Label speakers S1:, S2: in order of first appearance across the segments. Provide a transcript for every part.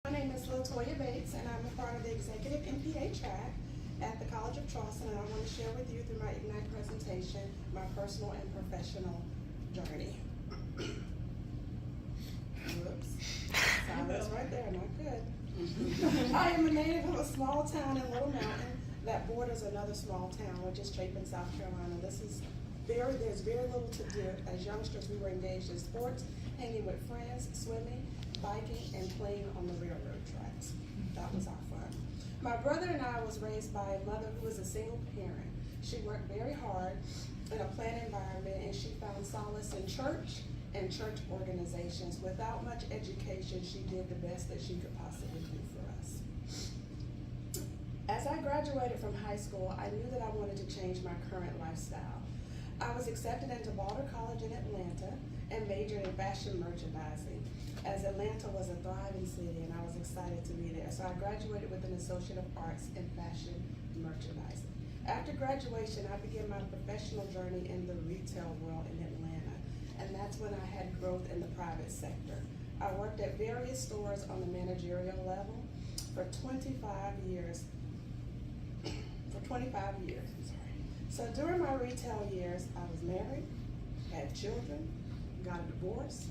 S1: My name is LaToya and I'm a part of the executive MPA track at the College of Charleston, and I want to share with you through my Ignite presentation my personal and professional journey. Whoops. Silence right there, not good. I am a native of a small town in Little Mountain that borders another small town, which is Chapin, South Carolina. There's very little to do. As youngsters, we were engaged in sports, hanging with friends, swimming, biking, and playing on the railroad tracks. That was our fun. My brother and I was raised by a mother who was a single parent. She worked very hard in a planned environment, and she found solace in church and church organizations. Without much education, she did the best that she could possibly do for us. As I graduated from high school, I knew that I wanted to change my current lifestyle. I was accepted into Balder College in Atlanta and majored in fashion merchandising, as Atlanta was a thriving city and I was excited to be there. So I graduated with an Associate of Arts in Fashion Merchandising. After graduation, I began my professional journey in the retail world in Atlanta, and that's when I had growth in the private sector. I worked at various stores on the managerial level for 25 years. So during my retail years, I was married, had children, got a divorce,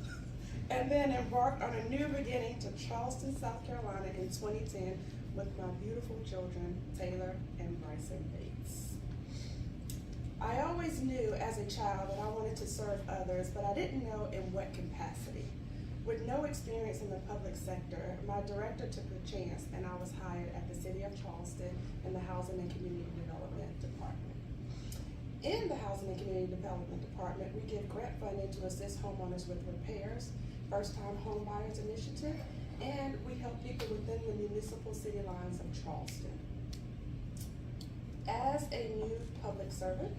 S1: and then embarked on a new beginning to Charleston, South Carolina in 2010 with my beautiful children, Taylor and Bryson Bates. I always knew as a child that I wanted to serve others, but I didn't know in what capacity. With no experience in the public sector, my director took a chance and I was hired at the City of Charleston in the Housing and Community Development Department. In the Housing and Community Development Department, we give grant funding to assist homeowners with repairs, first-time home buyers initiative, and we help people within the municipal city lines of Charleston. As a new public servant,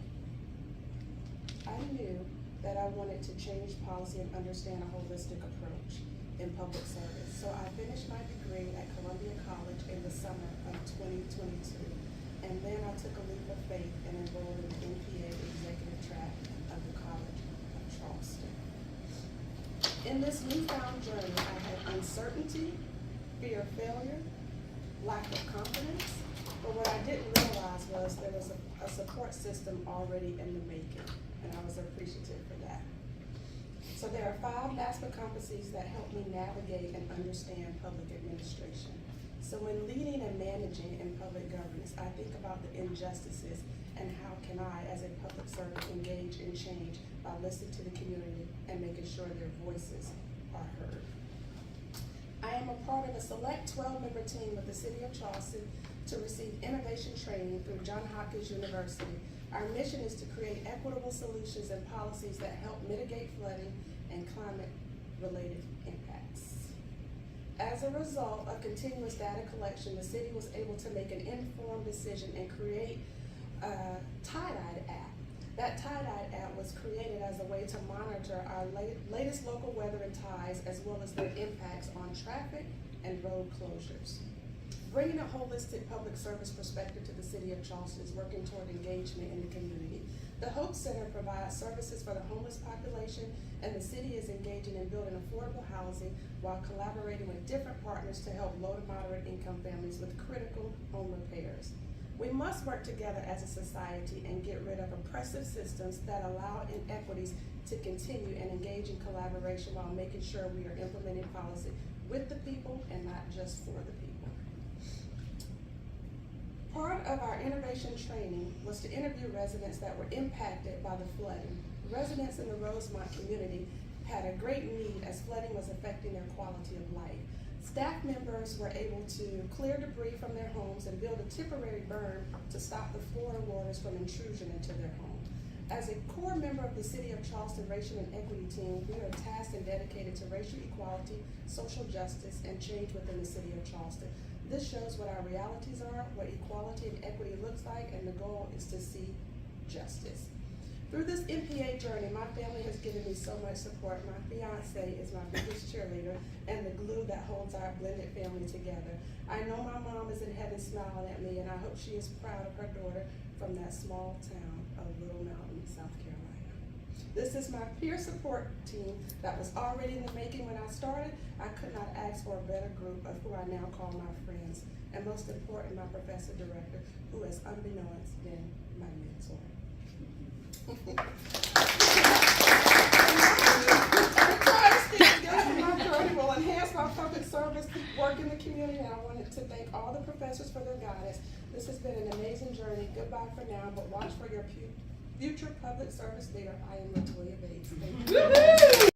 S1: I knew that I wanted to change policy and understand a holistic approach in public service. So I finished my degree at Columbia College in the summer of 2022. And then I took a leap of faith and enrolled in the MPA executive track of the College of Charleston. In this newfound journey, I had uncertainty, fear of failure, lack of confidence, but what I didn't realize was there was a support system already in the making, and I was appreciative for that. So there are 5 NASPA competencies that help me navigate and understand public administration. So when leading and managing in public governance, I think about the injustices and how can I, as a public servant, engage in change by listening to the community and making sure their voices are heard. I am a part of a select 12-member team with the City of Charleston to receive innovation training through Johns Hopkins University. Our mission is to create equitable solutions and policies that help mitigate flooding and climate-related impacts. As a result of continuous data collection, the city was able to make an informed decision and create a tie-dyed app. That tie-dyed app was created as a way to monitor our latest local weather and tides, as well as their impacts on traffic and road closures. Bringing a holistic public service perspective to the City of Charleston is working toward engagement in the community. The Hope Center provides services for the homeless population, and the city is engaging in building affordable housing while collaborating with different partners to help low to moderate income families with critical home repairs. We must work together as a society and get rid of oppressive systems that allow inequities to continue and engage in collaboration while making sure we are implementing policy with the people and not just for the people. Part of our innovation training was to interview residents that were impacted by the flooding. Residents in the Rosemont community had a great need as flooding was affecting their quality of life. Staff members were able to clear debris from their homes and build a temporary berm to stop the Florida waters from intrusion into their home. As a core member of the City of Charleston Racial and Equity Team, we are tasked and dedicated to racial equality, social justice, and change within the City of Charleston. This shows what our realities are, what equality and equity looks like, and the goal is to see justice. Through this MPA journey, my family has given me so much support. My fiance is my biggest cheerleader and the glue that holds our blended family together. I know my mom is in heaven smiling at me, and I hope she is proud of her daughter from that small town of Little Mountain, South Carolina. This is my peer support team that was already in the making when I started. I could not ask for a better group of who I now call my friends. And most important, my professor director, who is unbeknownst been my mentor. Will enhance my public service work in the community, and I wanted to thank all the professors for their guidance. This has been an amazing journey. Goodbye for now, but watch for your future public service leader. I am LaToya Bates. Thank you.